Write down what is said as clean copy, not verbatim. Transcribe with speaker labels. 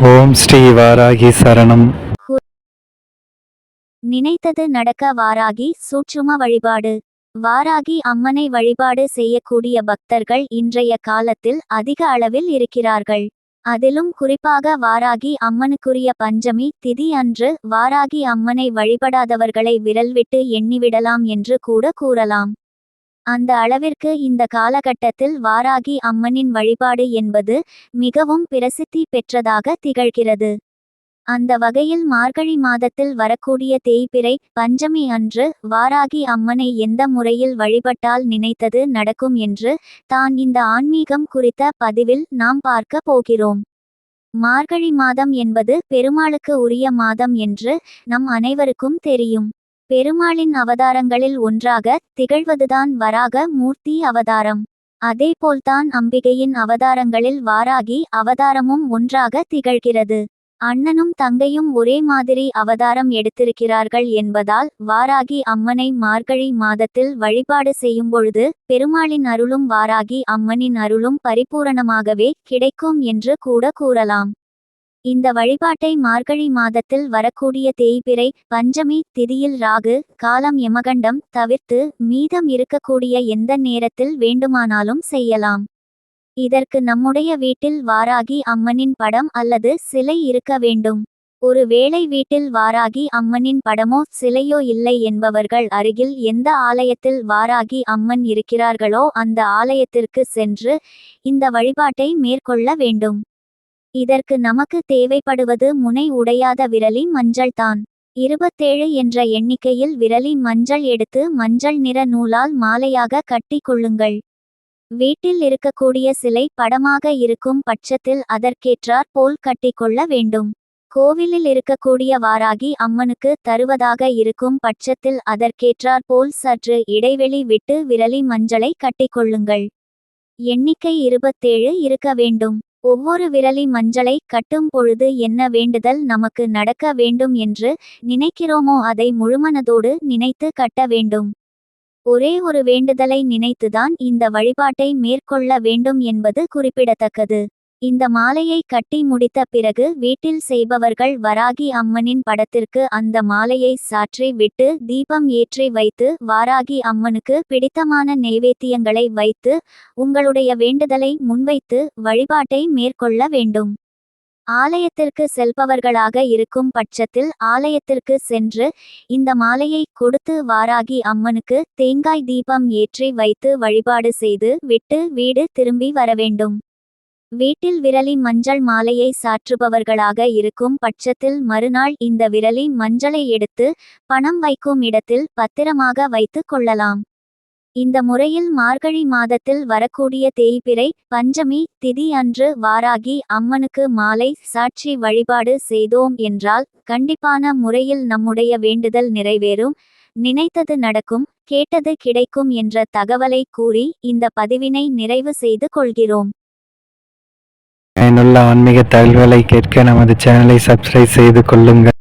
Speaker 1: ஓம் ஸ்ரீ வாராகி சரணம்.
Speaker 2: நினைத்தது நடக்க வாராகி சூட்சும வழிபாடு. வாராகி அம்மனை வழிபாடு செய்யக்கூடிய பக்தர்கள் இன்றைய காலத்தில் அதிக அளவில் இருக்கிறார்கள். அதிலும் குறிப்பாக வாராகி அம்மனுக்குரிய பஞ்சமி திதி அன்று வாராகி அம்மனை வழிபடாதவர்களை விரல்விட்டு எண்ணிவிடலாம் என்று கூட கூறலாம். அந்த அளவிற்கு இந்த காலகட்டத்தில் வாராகி அம்மனின் வழிபாடு என்பது மிகவும் பிரசித்தி பெற்றதாக திகழ்கிறது. அந்த வகையில் மார்கழி மாதத்தில் வரக்கூடிய தேய்பிறை பஞ்சமி அன்று வாராகி அம்மனை எந்த முறையில் வழிபட்டால் நினைத்தது நடக்கும் என்று தான் இந்த ஆன்மீகம் குறித்த பதிவில் நாம் பார்க்க போகிறோம். மார்கழி மாதம் என்பது பெருமாளுக்கு உரிய மாதம் என்று நம் அனைவருக்கும் தெரியும். பெருமாளின் அவதாரங்களில் ஒன்றாக திகழ்வதுதான் வராக மூர்த்தி அவதாரம். அதேபோல்தான் அம்பிகையின் அவதாரங்களில் வாராகி அவதாரமும் ஒன்றாக திகழ்கிறது. அண்ணனும் தங்கையும் ஒரே மாதிரி அவதாரம் எடுத்திருக்கிறார்கள் என்பதால் வாராகி அம்மனை மார்கழி மாதத்தில் வழிபாடு செய்யும்பொழுது பெருமாளின் அருளும் வாராகி அம்மனின் அருளும் பரிபூரணமாகவே கிடைக்கும் என்று கூட கூறலாம். இந்த வழிபாட்டை மார்கழி மாதத்தில் வரக்கூடிய தேய்பிறை பஞ்சமி திதியில் ராகு காலம் யமகண்டம் தவிர்த்து மீதம் இருக்கக்கூடிய எந்த நேரத்தில் வேண்டுமானாலும் செய்யலாம். இதற்கு நம்முடைய வீட்டில் வாராகி அம்மனின் படம் அல்லது சிலை இருக்க வேண்டும். ஒரு வேளை வீட்டில் வாராகி அம்மனின் படமோ சிலையோ இல்லை என்பவர்கள் அருகில் எந்த ஆலயத்தில் வாராகி அம்மன் இருக்கிறார்களோ அந்த ஆலயத்திற்கு சென்று இந்த வழிபாட்டை மேற்கொள்ள வேண்டும். இதற்கு நமக்கு தேவைப்படுவது முனை உடையாத விரலி மஞ்சள் தான். 27 என்ற எண்ணிக்கையில் விரலி மஞ்சள் எடுத்து மஞ்சள் நிற நூலால் மாலையாக கட்டி கொள்ளுங்கள். வீட்டில் இருக்கக்கூடிய சிலை படமாக இருக்கும் பட்சத்தில் அதற்கேற்றாற் போல் கட்டிக்கொள்ள வேண்டும். கோவிலில் இருக்கக்கூடிய வாராகி அம்மனுக்கு தருவதாக இருக்கும் பட்சத்தில் அதற்கேற்றாற் போல் சற்று இடைவெளி விட்டு விரலி மஞ்சளை கட்டிக்கொள்ளுங்கள். எண்ணிக்கை 27 இருக்க வேண்டும். ஒவ்வொரு விரலி மஞ்சளை கட்டும் பொழுது என்ன வேண்டுதல் நமக்கு நடக்க வேண்டும் என்று நினைக்கிறோமோ அதை முழுமனதோடு நினைத்து கட்ட வேண்டும். ஒரே ஒரு வேண்டுதலை நினைத்துதான் இந்த வழிபாட்டை மேற்கொள்ள வேண்டும் என்பது குறிப்பிடத்தக்கது. இந்த மாலையை கட்டி முடித்த பிறகு வீட்டில் செய்பவர்கள் வராகி அம்மனின் படத்திற்கு அந்த மாலையை சாற்றி விட்டு தீபம் ஏற்றி வைத்து வாராகி அம்மனுக்கு பிடித்தமான நைவேத்தியங்களை வைத்து உங்களுடைய வேண்டுதலை முன்வைத்து வழிபாட்டை மேற்கொள்ள வேண்டும். ஆலயத்திற்கு செல்பவர்களாக இருக்கும் பட்சத்தில் ஆலயத்திற்கு சென்று இந்த மாலையை கொடுத்து வாராகி அம்மனுக்கு தேங்காய் தீபம் ஏற்றி வைத்து வழிபாடு செய்து விட்டு வீடு திரும்பி வரவேண்டும். வீட்டில் விரலி மஞ்சள் மாலையை சாற்றுபவர்களாக இருக்கும் பட்சத்தில் மறுநாள் இந்த விரலி மஞ்சளை எடுத்து பணம் வைக்கும் இடத்தில் பத்திரமாக வைத்து கொள்ளலாம். இந்த முறையில் மார்கழி மாதத்தில் வரக்கூடிய தேய்பிறை பஞ்சமி திதி அன்று வாராகி அம்மனுக்கு மாலை சாட்சி வழிபாடு செய்தோம் என்றால் கண்டிப்பான முறையில் நம்முடைய வேண்டுதல் நிறைவேறும், நினைத்தது நடக்கும், கேட்டது கிடைக்கும் என்ற தகவலை கூறி இந்த பதிவினை நிறைவு செய்து கொள்கிறோம்.
Speaker 1: பயனுள்ள ஆன்மீக தகவல்களை கேட்க நமது சேனலை சப்ஸ்கிரைப் செய்து கொள்ளுங்கள்.